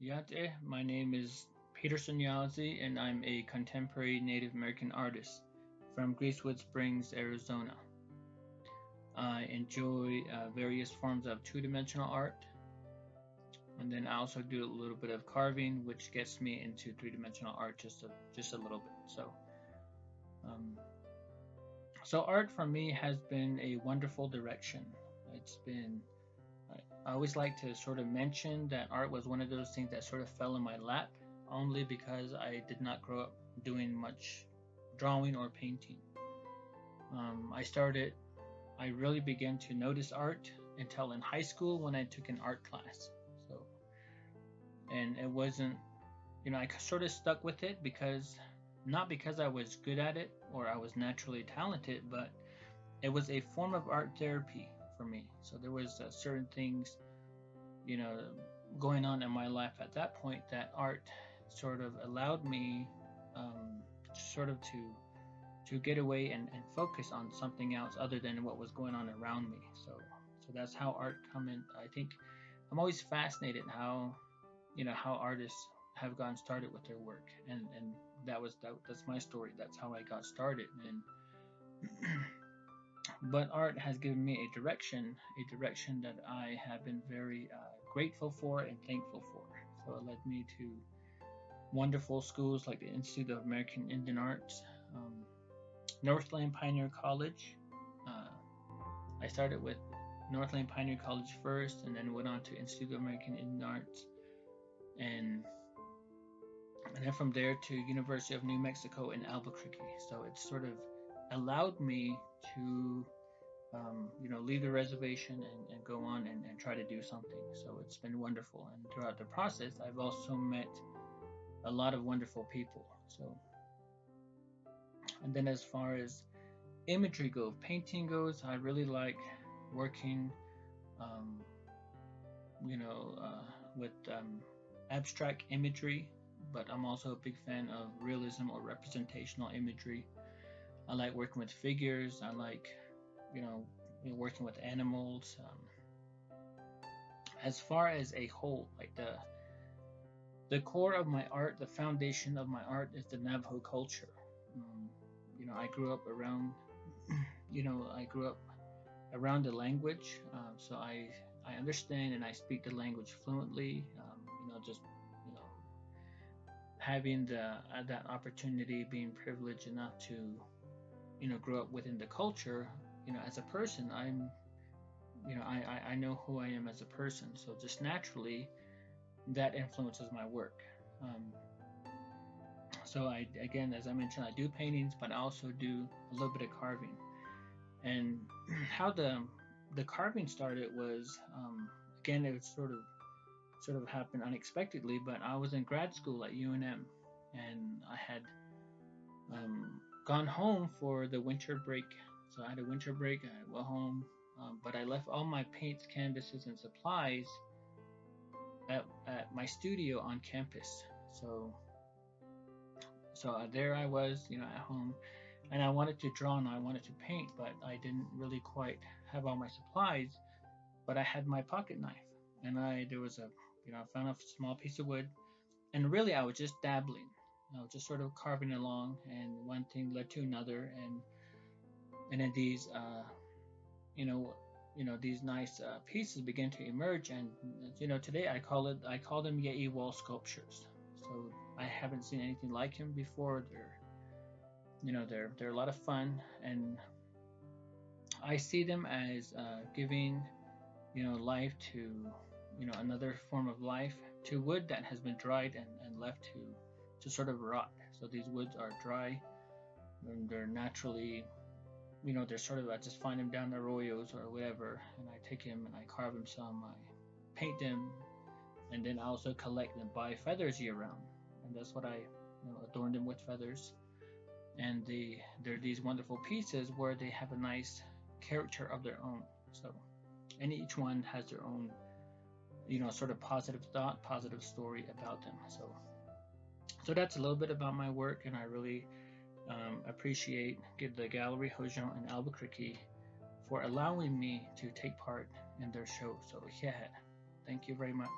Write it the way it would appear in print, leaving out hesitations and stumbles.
Yate. My name is Peterson Yazzie, and I'm a contemporary Native American artist from Greasewood Springs, Arizona. I enjoy various forms of two-dimensional art, and then I also do a little bit of carving, which gets me into three-dimensional art just a little bit. Um, so art for me has been a wonderful direction. It's been I always like to sort of mention that art was one of those things that sort of fell in my lap only because I did not grow up doing much drawing or painting. I really began to notice art until in high school when I took an art class. So, and it wasn't, I sort of stuck with it because not because I was good at it or I was naturally talented, but it was a form of art therapy for me. So there was certain things, you know, going on in my life at that point that art sort of allowed me sort of to get away and focus on something else other than what was going on around me. So that's how art come in. I think I'm always fascinated how artists have gotten started with their work, and that's my story. That's how I got started, and but art has given me a direction that I have been very grateful for and thankful for. So it led me to wonderful schools like the Institute of American Indian Arts, um, Northland Pioneer College. Uh, I started with Northland Pioneer College first, and then went on to Institute of American Indian Arts, and and then from there to University of New Mexico in Albuquerque. So it sort of allowed me to leave the reservation and go on and try to do something. So it's been wonderful. And throughout the process, I've also met a lot of wonderful people. So, and then as far as imagery goes, painting goes, I really like working, um, with abstract imagery, but I'm also a big fan of realism or representational imagery. I like working with figures. I like, you know, working with animals. As far as a whole, like the core of my art, the foundation of my art is the Navajo culture. Um, I grew up around, I grew up around the language, so I understand and I speak the language fluently. Just you know, having that opportunity, being privileged enough to grow up within the culture. As a person, I know who I am as a person, so just naturally that influences my work. Um, so again, as I mentioned, I do paintings, but I also do a little bit of carving. And how the carving started was, again, it was sort of happened unexpectedly. But I was in grad school at UNM, and I had gone home for the winter break. So I had a winter break. I went home, but I left all my paints, canvases, and supplies at my studio on campus. So there I was, at home, and I wanted to draw and I wanted to paint, but I didn't really quite have all my supplies. But I had my pocket knife, and there was I found a small piece of wood, and really I was just dabbling. I was just sort of carving along, and one thing led to another, and then these these nice pieces began to emerge, and today I call them Yei wall sculptures. So I haven't seen anything like him before. They're a lot of fun, and I see them as giving life to another form of life to wood that has been dried and left to sort of rot. So these woods are dry, and they're naturally, they're sort of, I just find them down the arroyos or whatever, and I take them and I carve them some, I paint them, and then I also collect and buy feathers year round, and that's what I adorn them with feathers. And they're these wonderful pieces where they have a nice character of their own. So, and each one has their own sort of positive thought, positive story about them. So that's a little bit about my work, and I really appreciate the Gallery Hosho in Albuquerque for allowing me to take part in their show. So yeah, thank you very much.